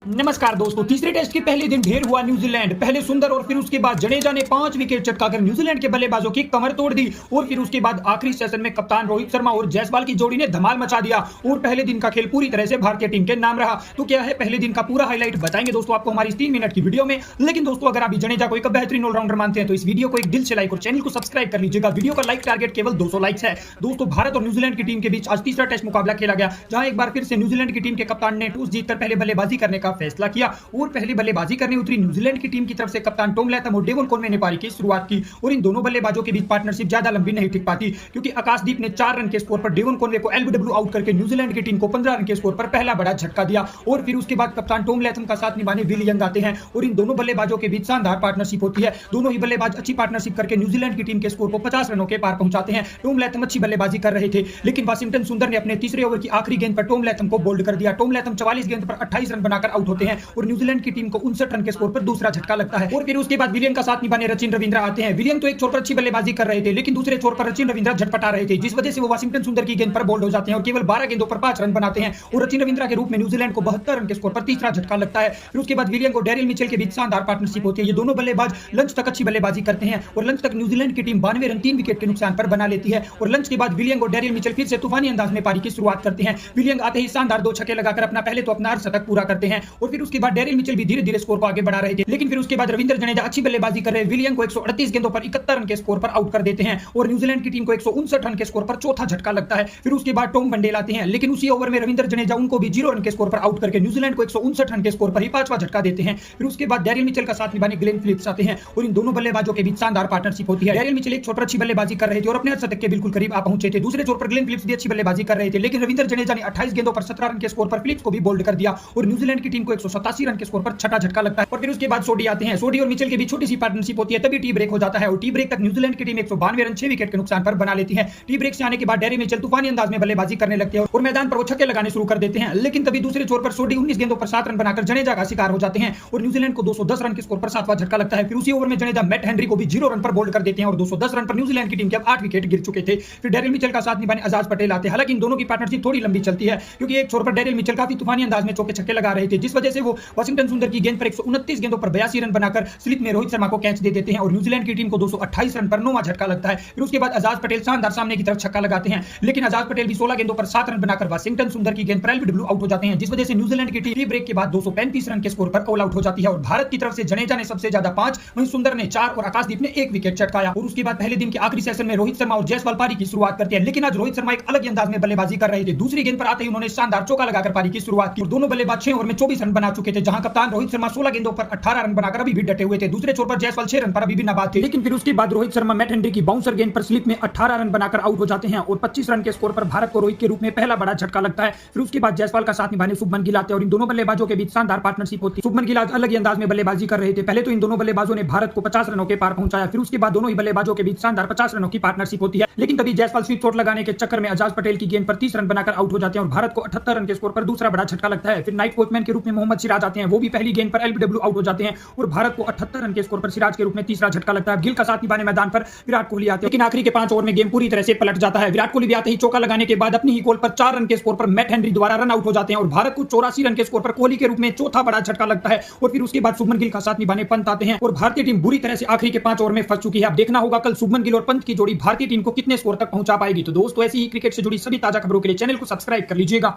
नमस्कार दोस्तों, तीसरे टेस्ट के पहले दिन ढेर हुआ न्यूजीलैंड। पहले सुंदर और फिर उसके बाद जडेजा ने 5 विकेट चटकाकर न्यूजीलैंड के बल्लेबाजों की कमर तोड़ दी। और फिर उसके बाद आखिरी सेशन में कप्तान रोहित शर्मा और जायसवाल की जोड़ी ने धमाल मचा दिया और पहले दिन का खेल पूरी तरह से भारतीय टीम के नाम रहा। तो क्या है पहले दिन का पूरा हाईलाइट बताएंगे दोस्तों आपको हमारी 3 मिनट की वीडियो में। लेकिन दोस्तों अगर आप जडेजा को एक बेहतरीन ऑलराउंडर मानते हैं तो इस वीडियो को एक दिल से लाइक और चैनल को सब्सक्राइब कर लीजिएगा। वीडियो का लाइक टारगेट केवल 200 लाइक्स है। दोस्तों भारत और न्यूजीलैंड की टीम के बीच आज तीसरा टेस्ट मुकाबला खेला गया, जहां एक बार फिर से न्यूजीलैंड की टीम के कप्तान ने टॉस जीतकर पहले बल्लेबाजी करने का फैसला किया और पहले बल्लेबाजी करने उतरी न्यूजीलैंड की टीम की तरफ से कप्तान टॉम लैथम और डेवन कॉनवे ने पारी की शुरुआत की। और इन दोनों बल्लेबाजों के बीच पार्टनरशिप ज्यादा लंबी नहीं टिक पाती, क्योंकि आकाशदीप ने 4 रन के स्कोर पर डेवन कॉनवे को एलबीडब्ल्यू आउट करके न्यूजीलैंड की टीम को 15 रन के स्कोर पर पहला बड़ा झटका दिया। और फिर उसके बाद कप्तान टॉम लैथम का साथ निभाने विल यंग आते हैं और इन दोनों बल्लेबाजों के बीच शानदार पार्टनरशिप होती है। दोनों ही बल्लेबाज अच्छी पार्टनरशिप करके न्यूजीलैंड की टीम के स्कोर को 50 रनों के पार पहुंचाते हैं। टॉम लैथम अच्छी बल्लेबाजी कर रहे थे, लेकिन वाशिंगटन सुंदर ने अपने तीसरे ओवर की आखिरी गेंद पर टॉम लैथम को बोल्ड कर दिया। टॉम लैथम 44 गेंद पर 28 रन बनाकर आउट होते हैं और न्यूजीलैंड की टीम को 59 रन के स्कोर पर दूसरा झटका लगता है। और फिर उसके बाद विलियम का साथ निभाने सचिन रविंद्र आते हैं। विलियम तो एक छोर पर अच्छी बल्लेबाजी कर रहे थे, लेकिन दूसरे छोर पर सचिन रविंद्र झटपटा रहे थे, जिस वजह से वो वाशिंगटन सुंदर की गेंद पर बोल्ड हो जाते हैं और केवल 12 गेंदों पर 5 रन बनाते हैं। और सचिन रविंद्र के रूप में न्यूजीलैंड को 72 रन के स्कोर पर तीसरा झटका लगता है। फिर उसके बाद विलियम और डेरिल मिचेल के बीच शानदार पार्टनरशिप होती है। ये दोनों बल्लेबाज लंच तक अच्छी बल्लेबाजी करते हैं और लंच तक न्यूजीलैंड की टीम 92 रन 3 विकेट के नुकसान पर बना लेती है। और लंच के बाद विलियम और डेरिल मिचेल फिर से तूफानी अंदाज में पारी की शुरुआत करते हैं। विलियम आते ही शानदार 2 छक्के लगाकर अपना पहले तो अपना अर्धशतक पूरा करते हैं और फिर उसके बाद डेरिल मिचेल भी धीरे धीरे स्कोर को आगे बढ़ा रहे थे। लेकिन फिर उसके बाद रविंद्र जडेजा अच्छी बल्लेबाजी कर रहे विलियम को 138 गेंदों पर 71 रन के स्कोर पर आउट कर देते हैं और न्यूजीलैंड की टीम को 159 रन के स्कोर पर चौथा झटका लगता है। फिर उसके बाद टॉम बंडेल आते हैं, लेकिन उसी ओवर में रविंद्र जडेजा उनको भी 0 रन के स्कोर पर आउट करके न्यूजीलैंड को 159 रन के स्कोर पर ही 5वां झटका देते हैं। फिर उसके बाद डेरिल मिचेल का साथ निभाने ग्लेन फिलिप्स आते हैं और इन दोनों बल्लेबाजों के बीच शानदार पार्टनरशिप होती है। डेरिल मिचेल एक छोर पर अच्छी बल्लेबाजी कर रहे थे और अपने अर्धशतक के बिल्कुल करीब आ पहुंचे थे। दूसरे छोर पर ग्लेन फिलिप्स भी अच्छी बल्लेबाजी कर रहे थे, लेकिन रविंद्र जडेजा ने 28 गेंदों पर 17 रन के स्कोर पर फिलिप्स को भी बोल्ड कर दिया और न्यूजीलैंड की टीम को 187 रन के स्कोर पर छठा झटका लगता है। और फिर उसके बाद सोडी आते हैं। सोडी और मिचेल के बीच छोटी सी पार्टनरशिप होती है, तभी टी ब्रेक हो जाता है और टी ब्रेक तक न्यूजीलैंड की टीम 192 रन 6 विकेट के नुकसान पर बना लेती है। टी ब्रेक से आने के बाद डेरिल मिचेल तूफानी अंदाज में बल्लेबाजी करने लगते हैं और मैदान पर वो छक्के लगाने शुरू कर देते हैं। लेकिन तभी दूसरे छोर पर सोडी 19 गेंदों पर 7 रन बनाकर जडेजा का शिकार हो जाते हैं और न्यूजीलैंड को 210 रन के स्कोर पर 7वां झटका लगता है। फिर उसी ओवर में जडेजा मैट हेनरी को भी 0 रन पर बोल्ड कर देते हैं और 210 रन पर न्यूजीलैंड की टीम के अब 8 विकेट गिर चुके थे। फिर डेरिल मिचेल का साथ निभाने आजाद पटेल आते हैं। हालांकि इन दोनों की पार्टनरशिप थोड़ी लंबी चलती है, क्योंकि एक छोर पर डेरिल मिचेल काफी तूफानी अंदाज में चौके छक्के लगा रहे थे, जिस वजह से वो वाशिंगटन सुंदर की गेंद पर 129 गेंदों पर 82 रन बनाकर स्लिप में रोहित शर्मा को कैच दे देते हैं और न्यूजीलैंड की टीम को 228 रन पर 9वां झटका लगता है। फिर उसके बाद आजाद पटेल शानदार सामने की तरफ छक्का लगाते हैं, लेकिन आजाद पटेल भी 16 गेंदों पर 7 रन बनाकर वाशिंगटन सुंदर की गेंद पर एलबीडब्ल्यू आउट हो जाते हैं, जिस वजह से न्यूजीलैंड की टीम टी ब्रेक के बाद 235 रन के स्कोर पर ऑल आउट हो जाती है। और भारत की तरफ से जडेजा ने सबसे ज्यादा 5, वहीं सुंदर ने 4 और आकाशदीप ने 1 विकेट चटकाया। और उसके बाद पहले दिन के आखिरी सेशन में रोहित शर्मा और जायसवाल पारी की शुरुआत करते हैं, लेकिन आज रोहित शर्मा एक अलग अंदाज में बल्लेबाजी कर रहे थे। दूसरी गेंद पर आते ही उन्होंने शानदार चौका लगाकर पारी की शुरुआत की और दोनों बल्लेबाज 6 ओवर में 24 रन बना चुके थे, जहां कप्तान रोहित शर्मा 16 गेंदों पर 18 रन बनाकर अभी भी डटे हुए थे। दूसरे छोर पर जायसवाल 6 रन पर अभी भी नाबाद थे, लेकिन फिर उसके बाद रोहित शर्मा मैट हेनरी की बाउंसर गेंद पर स्लिप में 18 रन बनाकर आउट हो जाते हैं और 25 रन के स्कोर पर भारत को रोहित के रूप में पहला बड़ा झटका लगता है। फिर उसके बाद जायसवाल का साथ निभाने शुभमन गिल आते हैं और इन दोनों बल्लेबाजों के बीच शानदार पार्टनरशिप होती है। शुभमन गिल आज अलग ही अंदाज में बल्लेबाजी कर रहे थे। पहले तो इन दोनों बल्लेबाजों ने भारत को 50 रनों के पार पहुंचाया, फिर उसके बाद दोनों ही बल्लेबाजों के बीच शानदार 50 रनों की पार्टनरशिप होती है। लेकिन तभी जायसवाल स्वीप शॉट लगाने के चक्कर में आजाद पटेल की गेंद पर 30 रन बनाकर आउट हो जाते हैं और भारत को 78 रन के स्कोर पर दूसरा बड़ा झटका लगता है। फिर नाइट वॉचमैन के रूप में मोहम्मद सिराज आते हैं, वो भी पहली गेंद पर एलबीडब्ल्यू आउट हो जाते हैं और भारत को 78 रन के स्कोर पर सिराज के रूप में तीसरा झटका लगता है। गिल का साथ निभाने मैदान पर विराट कोहली आते हैं, लेकिन आखिरी के 5 ओवर में गेम पूरी तरह से पलट जाता है। विराट कोहली भी आते ही चौका लगाने के बाद अपनी ही गोल पर 4 रन के स्कोर पर मैट हेनरी द्वारा रन आउट हो जाते हैं और भारत को 84 रन के स्कोर पर कोहली के रूप में चौथा बड़ा झटका लगता है। और फिर उसके बाद शुभमन गिल का साथ निभाने पंत आते हैं और भारतीय टीम बुरी तरह से आखिरी के 5 ओवर में फंस चुकी है। अब देखना होगा कल शुभमन गिल और पंत की जोड़ी भारतीय टीम को कितने स्कोर तक पहुंचा पाएगी। तो दोस्तों ऐसी ही क्रिकेट से जुड़ी सभी ताजा खबरों के लिए चैनल को सब्सक्राइब कर लीजिएगा।